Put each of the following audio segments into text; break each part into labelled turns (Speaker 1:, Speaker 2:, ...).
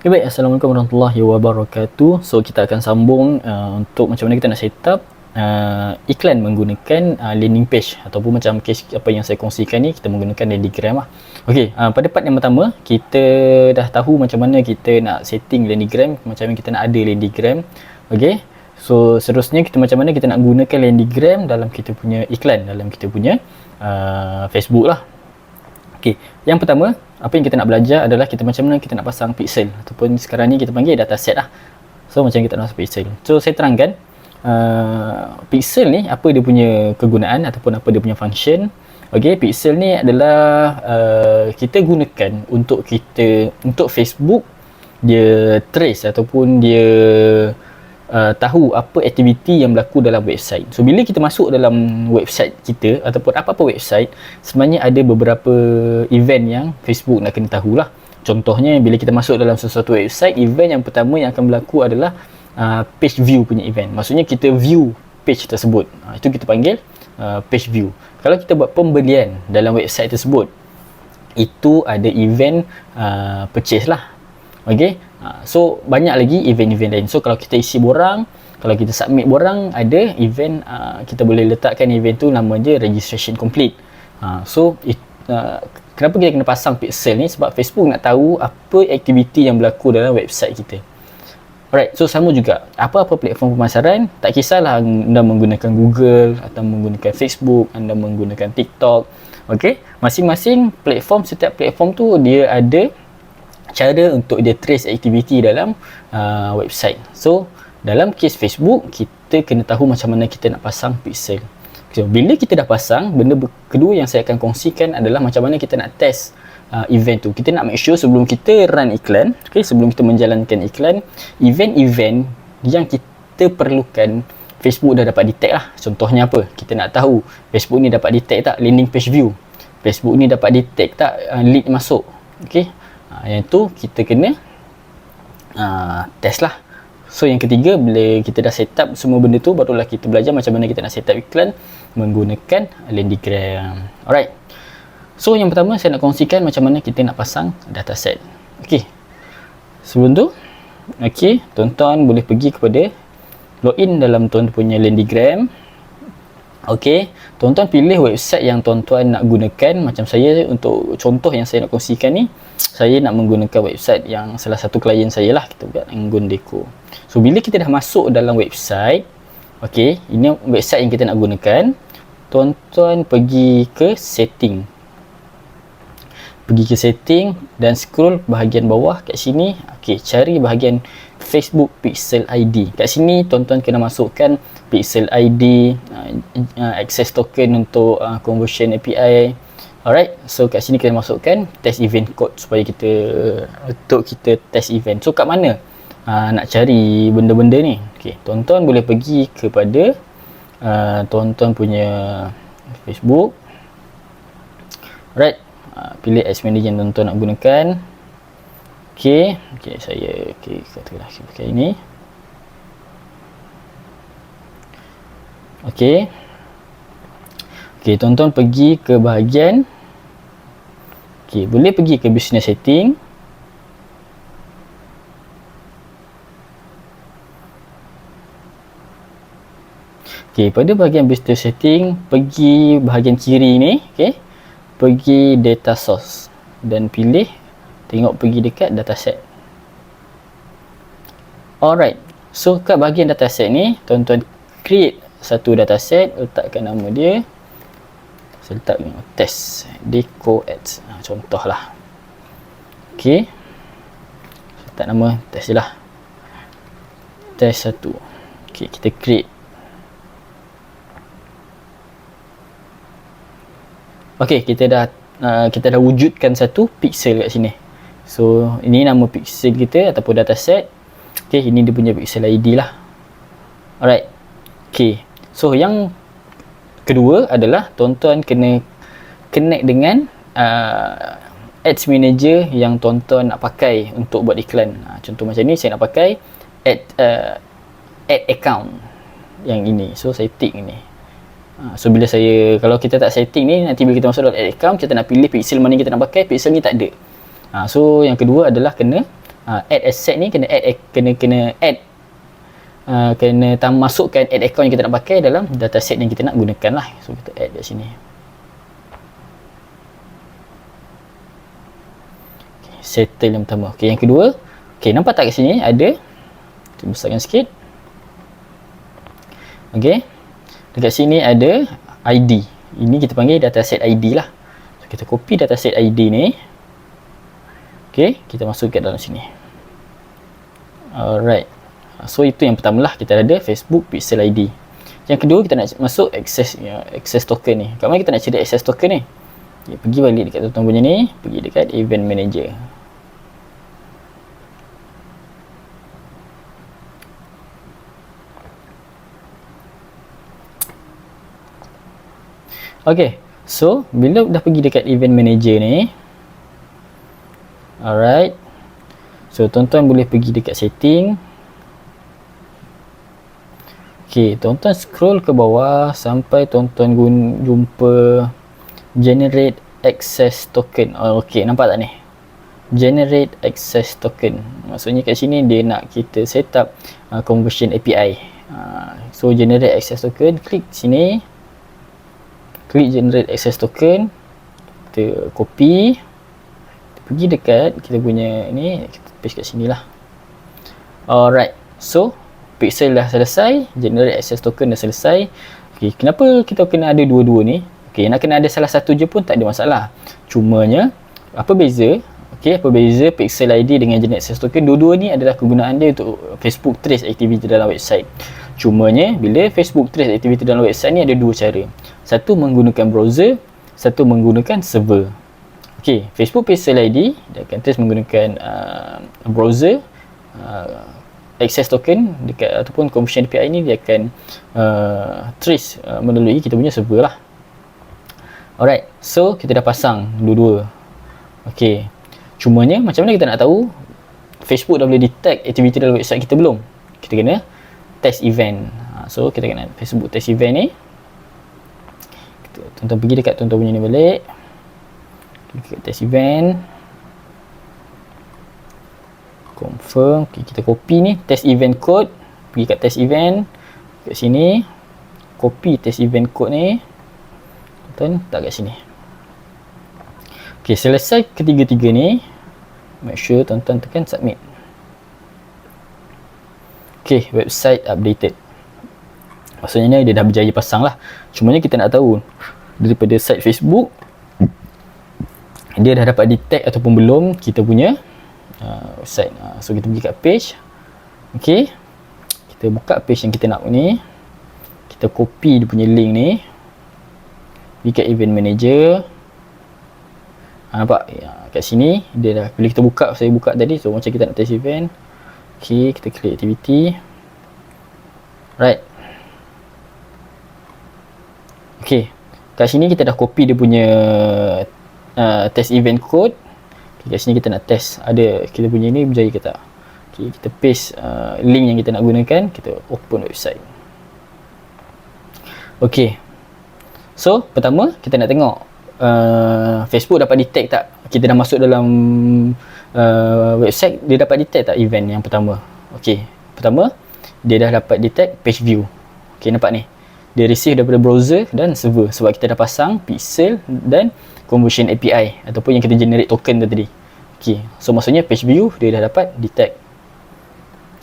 Speaker 1: Okay, baik. Assalamualaikum warahmatullahi wabarakatuh. So kita akan sambung untuk macam mana kita nak set up iklan menggunakan landing page ataupun macam case apa yang saya kongsikan ni, kita menggunakan Landigram lah. Okey, pada part yang pertama kita dah tahu macam mana kita nak setting Landigram, macam mana kita nak ada Landigram. Okey. So seterusnya kita macam mana kita nak gunakan Landigram dalam kita punya iklan, dalam kita punya Facebook lah. Okey, yang pertama apa yang kita nak belajar adalah kita macam mana kita nak pasang pixel ataupun sekarang ni kita panggil dataset lah. So macam kita nak pasang pixel. So saya terangkan pixel ni apa dia punya kegunaan ataupun apa dia punya function. Okey, pixel ni adalah kita gunakan untuk Facebook dia trace ataupun dia tahu apa aktiviti yang berlaku dalam website. So bila kita masuk dalam website kita ataupun apa-apa website, sebenarnya ada beberapa event yang Facebook nak kena tahulah. Contohnya bila kita masuk dalam sesuatu website, event yang pertama yang akan berlaku adalah page view punya event. Maksudnya kita view page tersebut. Itu kita panggil page view. Kalau kita buat pembelian dalam website tersebut, itu ada event purchase lah. Okey. So banyak lagi event-event lain. So kalau kita isi borang, kalau kita submit borang, ada event kita boleh letakkan event tu nama je registration complete. Kenapa kita kena pasang pixel ni? Sebab Facebook nak tahu apa aktiviti yang berlaku dalam website kita. Alright, so sama juga apa-apa platform pemasaran, tak kisahlah anda menggunakan Google atau menggunakan Facebook, anda menggunakan TikTok. Okey, masing-masing platform, setiap platform tu dia ada cara untuk dia trace aktiviti dalam website. So dalam case Facebook, kita kena tahu macam mana kita nak pasang pixel. So bila kita dah pasang, benda kedua yang saya akan kongsikan adalah macam mana kita nak test event tu. Kita nak make sure sebelum kita run iklan, okay, sebelum kita menjalankan iklan, event-event yang kita perlukan Facebook dah dapat detect lah. Contohnya apa? Kita nak tahu Facebook ni dapat detect tak landing page view, Facebook ni dapat detect tak lead masuk. Okay, yang tu kita kena test lah. So yang ketiga, bila kita dah set up semua benda tu, barulah kita belajar macam mana kita nak set up iklan menggunakan Landigram. Alright, so yang pertama saya nak kongsikan macam mana kita nak pasang dataset. Ok, sebelum tu, ok, tuan-tuan boleh pergi kepada login dalam tuan punya Landigram. Ok, tuan-tuan pilih website yang tuan-tuan nak gunakan. Macam saya, untuk contoh yang saya nak kongsikan ni, saya nak menggunakan website yang salah satu klien saya lah, kita buat Anggun Deco. So bila kita dah masuk dalam website, ok, ini website yang kita nak gunakan, tuan-tuan pergi ke setting, dan scroll bahagian bawah kat sini. Ok, cari bahagian Facebook Pixel ID. Kat sini tuan-tuan kena masukkan Pixel ID, access token untuk conversion API. Alright, so kat sini kita masukkan test event code supaya untuk kita test event. So kat mana nak cari benda-benda ni? Okay, tuan-tuan boleh pergi kepada tuan-tuan punya Facebook. Alright, pilih Ads Manager yang tuan-tuan nak gunakan. Okay, saya katakanlah saya pakai ini. Okay, tuan-tuan pergi ke bahagian, boleh pergi ke business setting. Pada bahagian business setting, pergi bahagian kiri ni, pergi data source dan pilih, tengok pergi dekat dataset. Alright, so kat bahagian dataset ni, tuan-tuan create satu dataset, letakkan nama dia, saya letak test Deco Ads, contohlah. Ok, saya letak nama test je lah, test 1. Ok, kita create. Ok, kita dah wujudkan satu pixel kat sini. So ini nama pixel kita ataupun dataset. Ok, ini dia punya pixel ID lah. Alright, ok, so yang kedua adalah tuan-tuan kena connect dengan Ads Manager yang tuan-tuan nak pakai untuk buat iklan. Contoh macam ni, saya nak pakai ad account yang ini. So saya tick ni. So bila kalau kita tak setting ni, nanti bila kita masuk dalam ad account, kita nak pilih pixel mana kita nak pakai, pixel ni tak ada. So yang kedua adalah kena add asset ni kena add masukkan add account yang kita nak pakai dalam dataset yang kita nak gunakan lah. So kita add kat sini. Okay, settle yang pertama. Okay, yang kedua, okay, nampak tak kat sini ada, kita besarkan sikit. Okay, dekat sini ada ID. Ini kita panggil dataset ID lah. So kita copy dataset ID ni. Okay, kita masuk ke dalam sini. Alright. So itu yang pertama lah, kita ada Facebook Pixel ID. Yang kedua kita nak masuk access token ni. Kat mana kita nak cari access token ni? Okay, pergi balik dekat tuan punya ni, pergi dekat event manager. Okay, so bila dah pergi dekat event manager ni, alright, so tuan-tuan boleh pergi dekat setting. Okay, tuan-tuan scroll ke bawah sampai tuan-tuan jumpa generate access token. Okay, nampak tak ni? Generate access token. Maksudnya kat sini dia nak kita set up conversion API. So generate access token, klik sini, klik generate access token, kita copy, kita pergi dekat kita punya ni, kita paste kat sini lah. Alright, so Pixel dah selesai, generate access token dah selesai. Okay, kenapa kita kena ada dua-dua ni? Okay, nak kena ada salah satu je pun tak ada masalah. Cumanya apa beza? Okay, apa beza Pixel ID dengan generate access token? Dua-dua ni adalah kegunaan dia untuk Facebook trace aktiviti dalam website. Cumanya bila Facebook trace aktiviti dalam website ni ada dua cara. Satu menggunakan browser, satu menggunakan server. Okay, Facebook Pixel ID dia akan trace menggunakan browser, access token dekat ataupun conversion API ni dia akan trace melalui kita punya server lah. Alright, so kita dah pasang dua-dua. Okay, cumanya macam mana kita nak tahu Facebook dah boleh detect aktiviti dalam website kita belum? Kita kena test event. So kita kena Facebook test event ni. Tuan-tuan pergi dekat tuan-tuan punya ni balik, klik test event, confirm. Okay, kita copy ni test event code, pergi kat test event kat sini, copy test event code ni, tuan tak kat sini. Okay, selesai ketiga-tiga ni, make sure tuan-tuan tekan submit. Okay, website updated. Maksudnya dia dah berjaya pasang lah. Cumanya kita nak tahu daripada site Facebook dia dah dapat detect ataupun belum kita punya website. So kita pergi kat page. Okay, kita buka page yang kita nak ni, kita copy dia punya link ni, pergi kat event manager. Nampak kat sini dia dah, bila kita buka, saya buka tadi, so macam kita nak test event. Okay, kita klik activity. Right. Okay, kat sini kita dah copy dia punya test event code. Okay, kat sini kita nak test ada kita punya ni berjaya ke tak. Okay, kita paste link yang kita nak gunakan, kita open website. Okay, so pertama kita nak tengok Facebook dapat detect tak kita dah masuk dalam website, dia dapat detect tak event yang pertama. Okay, pertama dia dah dapat detect page view. Okay, nampak ni, dia receive daripada browser dan server sebab kita dah pasang Pixel dan conversion API ataupun yang kita generate token tadi. Okay, so maksudnya page view dia dah dapat detect.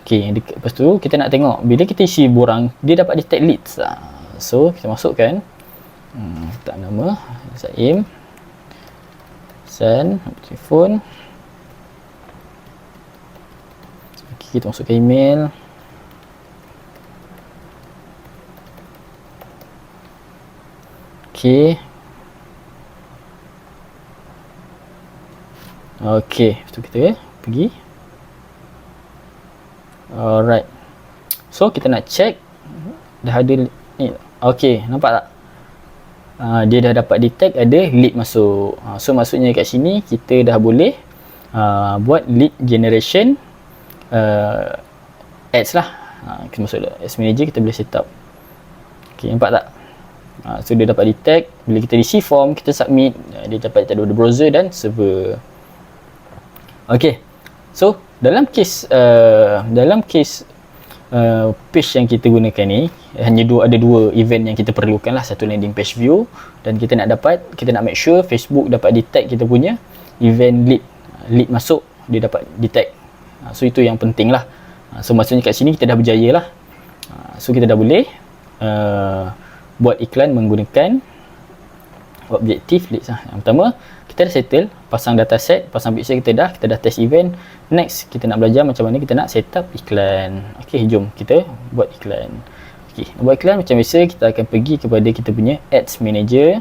Speaker 1: Okay, lepas tu kita nak tengok bila kita isi borang dia dapat detect leads. So kita masukkan tak nama Zaim, San, telefon. Okay, kita masukkan email. Okay. Okay, lepas tu kita pergi. Alright. So kita nak check dah ada ni. Okay, nampak tak? Dia dah dapat detect ada lead masuk. So maksudnya kat sini kita dah boleh buat lead generation ads lah. Kita masuk ads manager, kita boleh set up. Okay, nampak tak? So dia dapat detect, bila kita isi form, kita submit, dia dapat detect daripada browser dan server. Okay, so dalam kes page yang kita gunakan ni hanya ada dua event yang kita perlukan lah. Satu landing page view, dan kita nak make sure Facebook dapat detect kita punya event lead masuk, dia dapat detect. So itu yang penting lah. So maksudnya kat sini kita dah berjaya lah. So kita dah boleh buat iklan menggunakan objektif leads lah. Yang pertama kita dah settle, pasang dataset, pasang pixel, kita dah test event. Next kita nak belajar macam mana kita nak set up iklan. Okey, jom kita buat iklan. Okey, buat iklan macam biasa kita akan pergi kepada kita punya ads manager.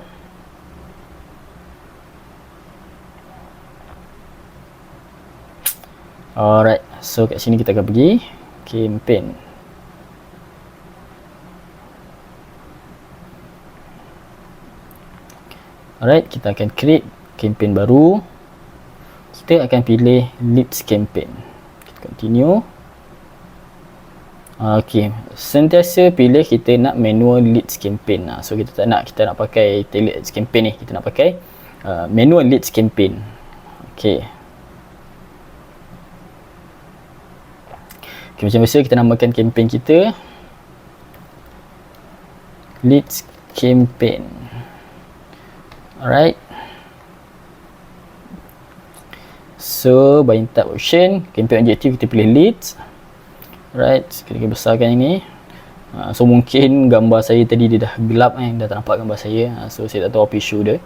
Speaker 1: Alright, so kat sini kita akan pergi campaign. Alright, kita akan create campaign baru. Kita akan pilih leads campaign. Kita continue. Okey, sentiasa pilih kita nak manual leads campaign. So kita nak pakai tailored ads campaign ni. Kita nak pakai manual leads campaign. Okey. Okay, macam biasa kita namakan campaign kita leads campaign. Alright. So buying type option, campaign objektif kita pilih leads. Alright, kita besarkan ini. So mungkin gambar saya tadi dia dah gelap dah tak nampak gambar saya. So saya tak tahu apa isu dia.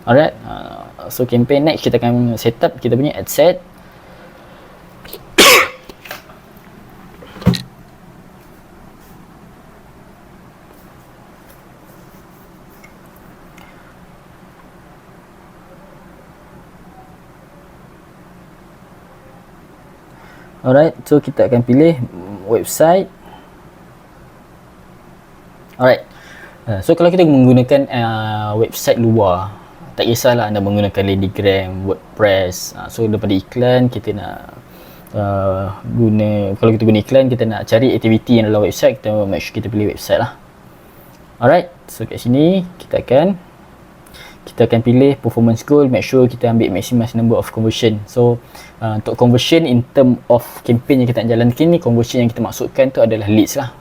Speaker 1: Alright. So campaign next kita akan set up kita punya ad set. Alright, so kita akan pilih website. Alright, so kalau kita menggunakan website luar, tak kisahlah anda menggunakan Ladygram, WordPress. So daripada iklan kita nak kalau kita guna iklan, kita nak cari aktiviti yang dalam website, kita make sure kita pilih website lah. Alright, so kat sini kita akan pilih performance goal, make sure kita ambil maximize number of conversion. So untuk conversion in term of campaign yang kita nak jalankan ni, conversion yang kita maksudkan tu adalah leads lah.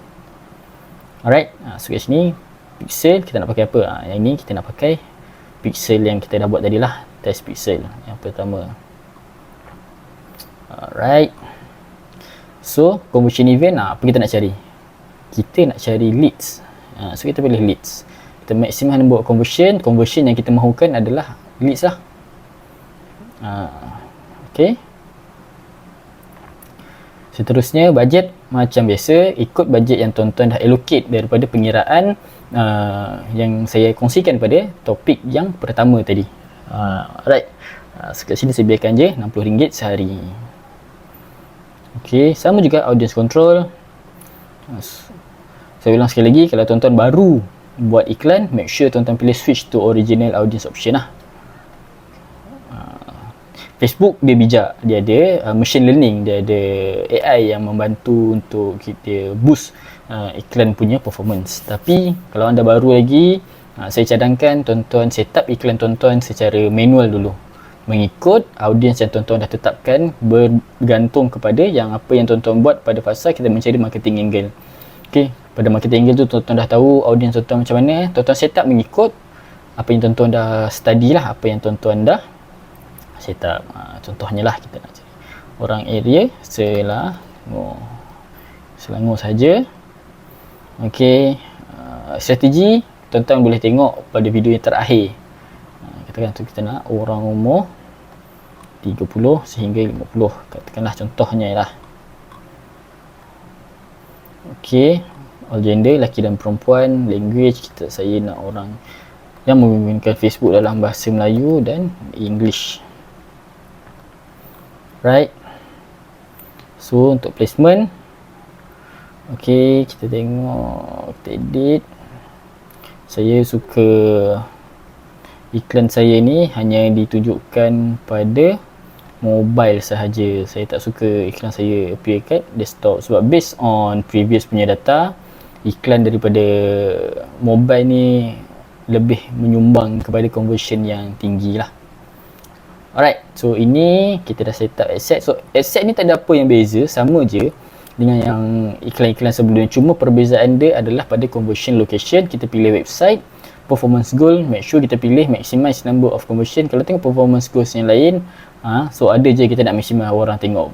Speaker 1: Alright, so kat sini pixel kita nak pakai apa? Yang ni kita nak pakai pixel yang kita dah buat tadi lah, test pixel yang pertama. Alright, so conversion event apa kita nak cari? Kita nak cari leads. So kita pilih leads. Kita maximum number of conversion yang kita mahukan adalah leads lah. Okay. Seterusnya budget macam biasa, ikut budget yang tuan-tuan dah allocate daripada pengiraan yang saya kongsikan pada topik yang pertama tadi. Alright, kat sini saya biarkan je RM60 sehari. Okay, sama juga audience control. Saya ulang sekali lagi, kalau tuan-tuan baru buat iklan, make sure tuan-tuan pilih switch to original audience option lah. Facebook dia bijak, dia ada machine learning, dia ada AI yang membantu untuk kita boost iklan punya performance. Tapi kalau anda baru lagi, saya cadangkan tuan-tuan set up iklan tuan-tuan secara manual dulu, mengikut audience yang tuan-tuan dah tetapkan, bergantung kepada apa yang tuan-tuan buat pada fasa kita mencari marketing angle. Okay, pada marketing angle tu tuan-tuan dah tahu audience tuan-tuan macam mana, tuan-tuan set up mengikut apa yang tuan-tuan dah study lah, apa yang tuan-tuan dah set up. Contohnya lah kita nak cari orang area Selangor saja. Okey, strategi tuan-tuan boleh tengok pada video yang terakhir. Katakan tu kita nak orang umur 30 sehingga 50, katakanlah contohnya lah. Okey, all gender, lelaki dan perempuan. Language saya nak orang yang menggunakan Facebook dalam bahasa Melayu dan English. Right. So untuk placement, okey, kita tengok, kita edit. Saya suka iklan saya ni hanya ditujukan pada mobile sahaja. Saya tak suka iklan saya appear kat desktop, sebab based on previous punya data, iklan daripada mobile ni lebih menyumbang kepada conversion yang tinggi lah. Alright, so ini kita dah set up ad set. So ad set ni tak ada apa yang beza, sama je dengan yang iklan-iklan sebelumnya, cuma perbezaan dia adalah pada conversion location. Kita pilih website, performance goal, make sure kita pilih maximize number of conversion. Kalau tengok performance goals yang lain, so ada je kita nak maximize orang tengok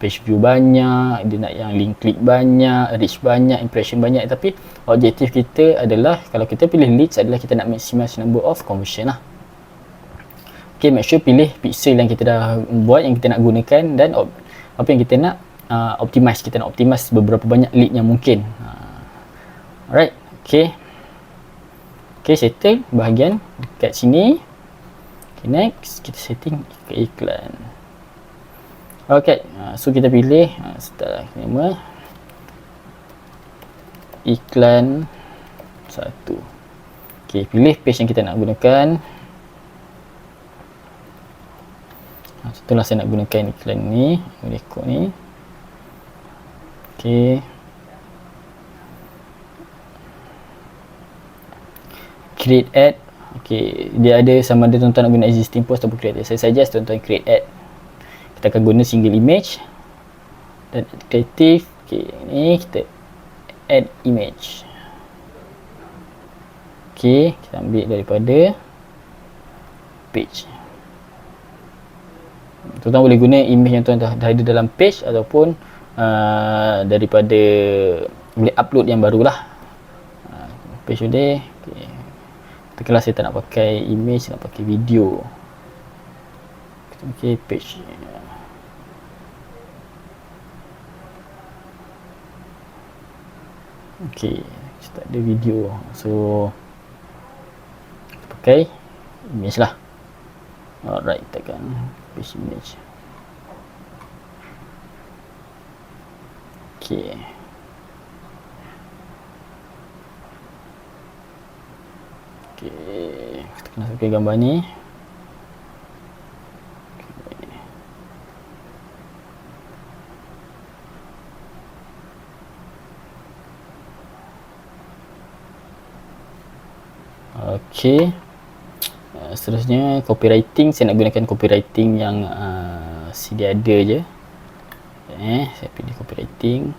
Speaker 1: page view banyak, dia nak yang link click banyak, reach banyak, impression banyak. Tapi objektif kita adalah, kalau kita pilih leads, adalah kita nak maximize number of conversion lah. Okay, make sure pilih pixel yang kita dah buat, yang kita nak gunakan, dan apa yang kita nak optimize. Kita nak optimize beberapa banyak lead yang mungkin. Alright, okay, settle bahagian dekat sini. Okay, next kita setting iklan. Okay, so kita pilih setelah nama iklan 1. Okay, pilih page yang kita nak gunakan. Contohlah saya nak gunakan iklan ni, rekod ni. Okay, create ad. Okay, dia ada sama ada tuan-tuan nak guna existing post ataupun create ad. Saya suggest tuan-tuan create ad. Kita akan guna single image dan kreatif. Okay, ni kita add image. Okay, kita ambil daripada page. Tuan-tuan boleh guna image yang tuan-tuan dah ada dalam page, ataupun daripada boleh upload yang barulah. Page boleh. Okay. Katakanlah saya tak nak pakai image, nak pakai video. Okay, page. Okay, kita tak ada video, so kita pakai image lah. Alright, tekan page image. Okay, kita kena pakai gambar ni. Okay, seterusnya copywriting. Saya nak gunakan copywriting yang sedia ada je. Saya pilih copywriting.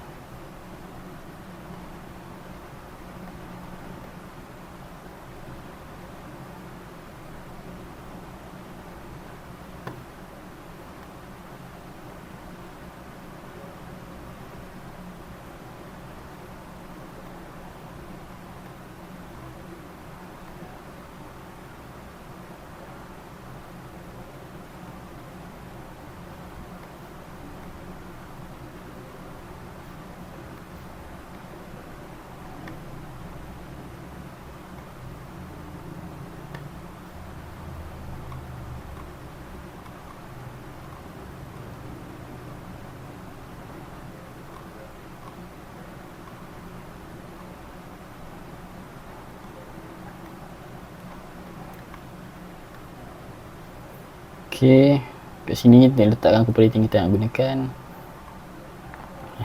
Speaker 1: Okay, kat sini kita letakkan copywriting kita nak gunakan.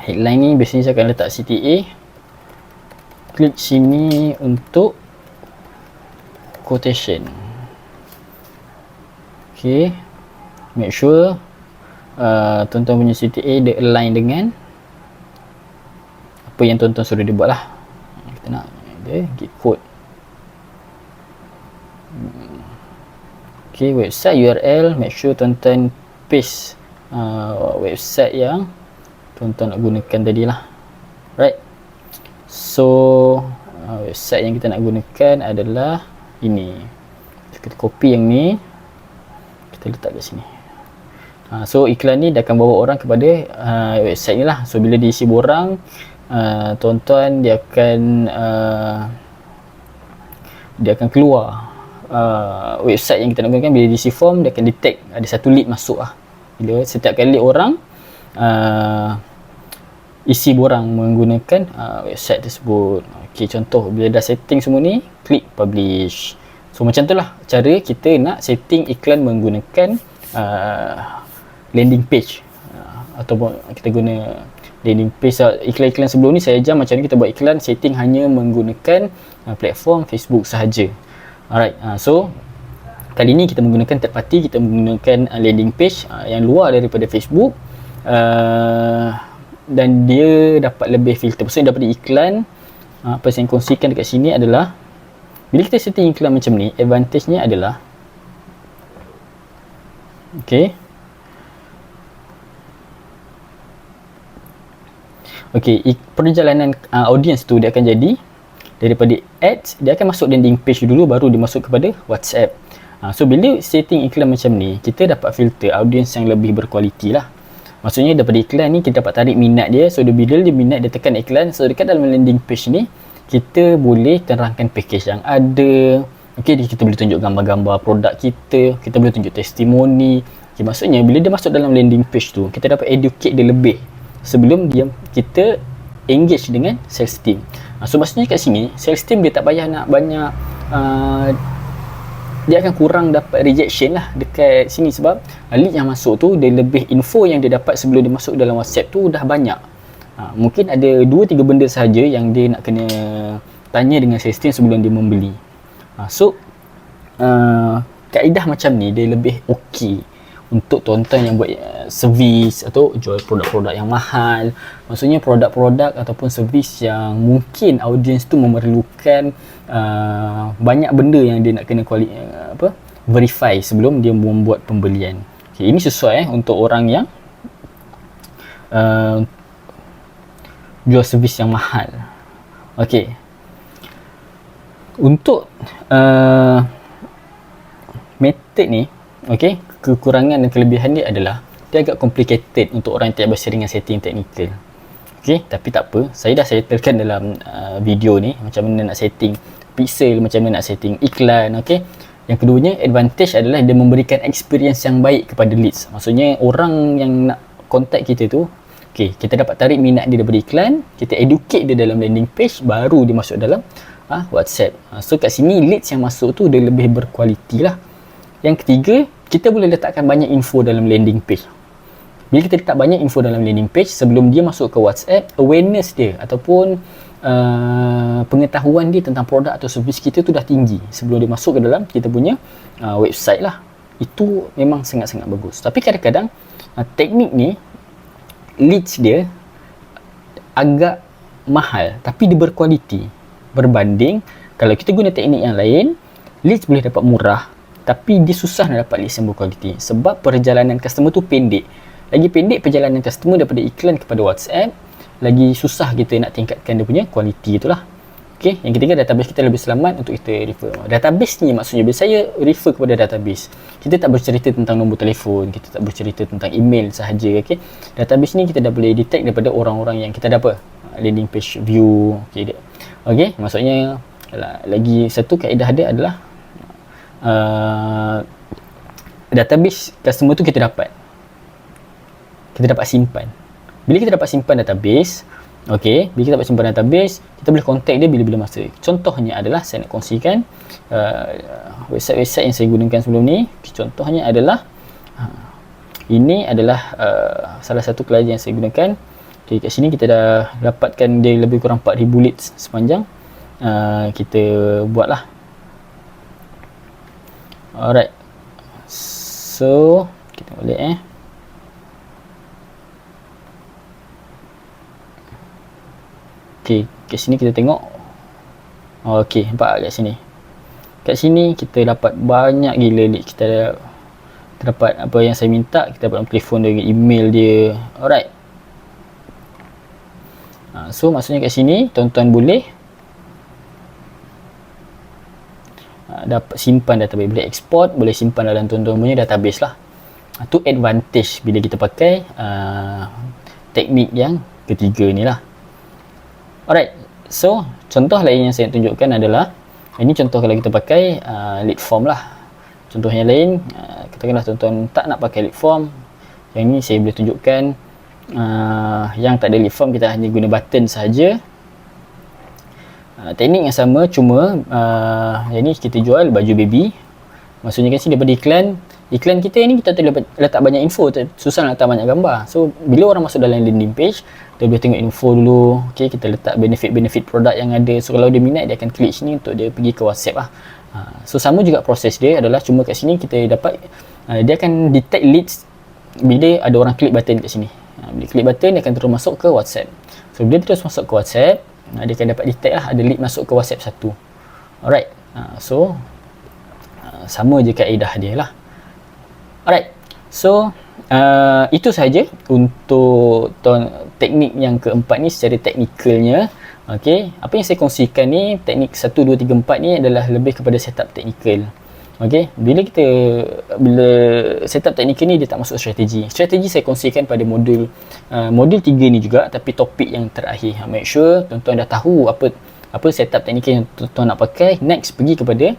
Speaker 1: Headline ni biasanya saya akan letak CTA. Klik sini untuk quotation. Okay, make sure tuan-tuan punya CTA dia align dengan apa yang tuan-tuan suruh dia buat lah. Kita nak dia get quote. Okay, website URL, make sure tuan-tuan paste website yang tuan-tuan nak gunakan tadi lah. Right, so website yang kita nak gunakan adalah ini. Kita copy yang ni, kita letak kat sini. So iklan ni dia akan bawa orang kepada website ni lah. So bila diisi borang, tuan-tuan dia akan keluar website yang kita nak gunakan. Bila diisi form, dia akan detect ada satu lead masuk lah. Bila setiap kali orang isi borang menggunakan website tersebut. Okay, contoh bila dah setting semua ni, klik publish. So macam tu lah cara kita nak setting iklan menggunakan landing page, ataupun kita guna landing page. Iklan-iklan sebelum ni saya ajar macam ni kita buat iklan setting hanya menggunakan platform Facebook sahaja. Alright, so kali ni kita menggunakan third party, kita menggunakan landing page yang luar daripada Facebook, dan dia dapat lebih filter. Maksudnya daripada iklan, apa yang saya kongsikan dekat sini adalah bila kita setting iklan macam ni, advantage-nya adalah perjalanan audience tu dia akan jadi daripada ads, dia akan masuk landing page dulu, baru dia masuk kepada WhatsApp. So bila setting iklan macam ni, kita dapat filter audience yang lebih berkualiti lah. Maksudnya daripada iklan ni kita dapat tarik minat dia. So bila dia minat, dia tekan iklan. So dekat dalam landing page ni kita boleh terangkan package yang ada. Kita boleh tunjuk gambar-gambar produk kita, kita boleh tunjuk testimoni. Maksudnya bila dia masuk dalam landing page tu, kita dapat educate dia lebih sebelum kita engage dengan sales team. So maksudnya kat sini sales team dia tak payah nak banyak, dia akan kurang dapat rejection lah dekat sini, sebab lead yang masuk tu dia lebih info yang dia dapat sebelum dia masuk dalam WhatsApp tu dah banyak. Mungkin ada 2-3 benda sahaja yang dia nak kena tanya dengan sales team sebelum dia membeli. Kaedah macam ni dia lebih okey untuk tuan-tuan yang buat servis atau jual produk-produk yang mahal. Maksudnya produk-produk ataupun servis yang mungkin audience tu memerlukan banyak benda yang dia nak kena verify sebelum dia membuat pembelian. Ini sesuai untuk orang yang jual servis yang mahal. Untuk method ni, kekurangan dan kelebihan dia adalah dia agak complicated untuk orang yang tak bersedia dengan setting teknikal. Tapi tak apa, saya dah settlekan dalam video ni macam mana nak setting pixel, macam mana nak setting iklan. Yang keduanya, advantage adalah dia memberikan experience yang baik kepada leads. Maksudnya orang yang nak contact kita tu, kita dapat tarik minat dia daripada iklan, kita educate dia dalam landing page, baru dia masuk dalam WhatsApp. So kat sini leads yang masuk tu dia lebih berkualiti lah. Yang ketiga, kita boleh letakkan banyak info dalam landing page. Bila kita letak banyak info dalam landing page, sebelum dia masuk ke WhatsApp, awareness dia ataupun pengetahuan dia tentang produk atau servis kita tu dah tinggi sebelum dia masuk ke dalam kita punya website lah. Itu memang sangat-sangat bagus. Tapi kadang-kadang teknik ni, leads dia agak mahal tapi dia berkualiti, berbanding kalau kita guna teknik yang lain, leads boleh dapat murah tapi dia susah nak dapat leads yang berkualiti sebab perjalanan customer tu pendek. Lagi pendek perjalanan customer daripada iklan kepada WhatsApp, lagi susah kita nak tingkatkan dia punya kualiti itulah. Yang ketiga, database kita lebih selamat untuk kita refer. Database ni maksudnya bila saya refer kepada database, kita tak bercerita tentang nombor telefon, kita tak bercerita tentang email sahaja. Database ni kita dah boleh detect daripada orang-orang yang kita dapat landing page view. Maksudnya lagi satu kaedah dia adalah database customer tu kita dapat simpan. Bila kita dapat simpan database, bila kita dapat simpan database, kita boleh contact dia bila-bila masa. Contohnya adalah saya nak kongsikan website-website yang saya gunakan sebelum ni. Contohnya adalah ini adalah salah satu klien yang saya gunakan. Kat sini kita dah dapatkan dia lebih kurang 4000 leads sepanjang kita buatlah. Alright, so kita boleh kat sini kita tengok. Nampak kat sini. Kat sini kita dapat banyak gila lead. Kita dapat apa yang saya minta, kita dapat telefon dia, email dia. Alright. So maksudnya kat sini tuan-tuan boleh dapat simpan database, boleh export, boleh simpan dalam tuan-tuan punya database lah. Itu advantage bila kita pakai teknik yang ketiga ni lah. Alright, so contoh lain yang saya tunjukkan adalah ini contoh kalau kita pakai lead form lah. Contoh yang lain, katakanlah tuan-tuan tak nak pakai lead form, yang ni saya boleh tunjukkan yang tak ada lead form, kita hanya guna button sahaja. Teknik yang sama, cuma yang ni kita jual baju baby. Maksudnya kan sini daripada iklan kita ni kita letak banyak info, susah nak letak banyak gambar. So bila orang masuk dalam landing page, dia boleh tengok info dulu. Kita letak benefit-benefit produk yang ada. So kalau dia minat, dia akan klik sini untuk dia pergi ke WhatsApp lah. So sama juga proses dia adalah, cuma kat sini kita dapat dia akan detect leads bila ada orang klik button kat sini. Bila klik button, dia akan terus masuk ke WhatsApp. So bila terus masuk ke WhatsApp, dia akan dapat detect lah ada lead masuk ke WhatsApp satu. Alright. So sama je kaedah dia lah. Alright. So itu sahaja untuk teknik yang keempat ni secara teknikalnya. Okey, apa yang saya kongsikan ni, teknik 1 2 3 4 ni adalah lebih kepada setup teknikal. Okey, bila setup teknikal ni dia tak masuk strategi. Strategi saya kongsikan pada modul 3 ni juga, tapi topik yang terakhir. Make sure tuan-tuan dah tahu apa setup teknikal yang tuan-tuan nak pakai. Next pergi kepada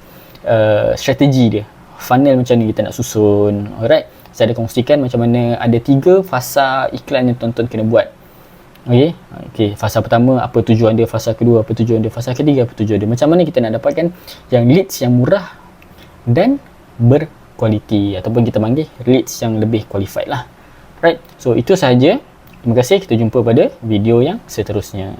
Speaker 1: strategi dia. Funnel macam ni kita nak susun. Alright. Saya ada kongsikan macam mana ada 3 fasa iklan yang tuan-tuan kena buat. Okey, fasa pertama apa tujuan dia, fasa kedua apa tujuan dia, fasa ketiga apa tujuan dia. Macam mana kita nak dapatkan yang leads yang murah dan berkualiti, ataupun kita panggil leads yang lebih qualified lah. Right. So itu sahaja. Terima kasih. Kita jumpa pada video yang seterusnya.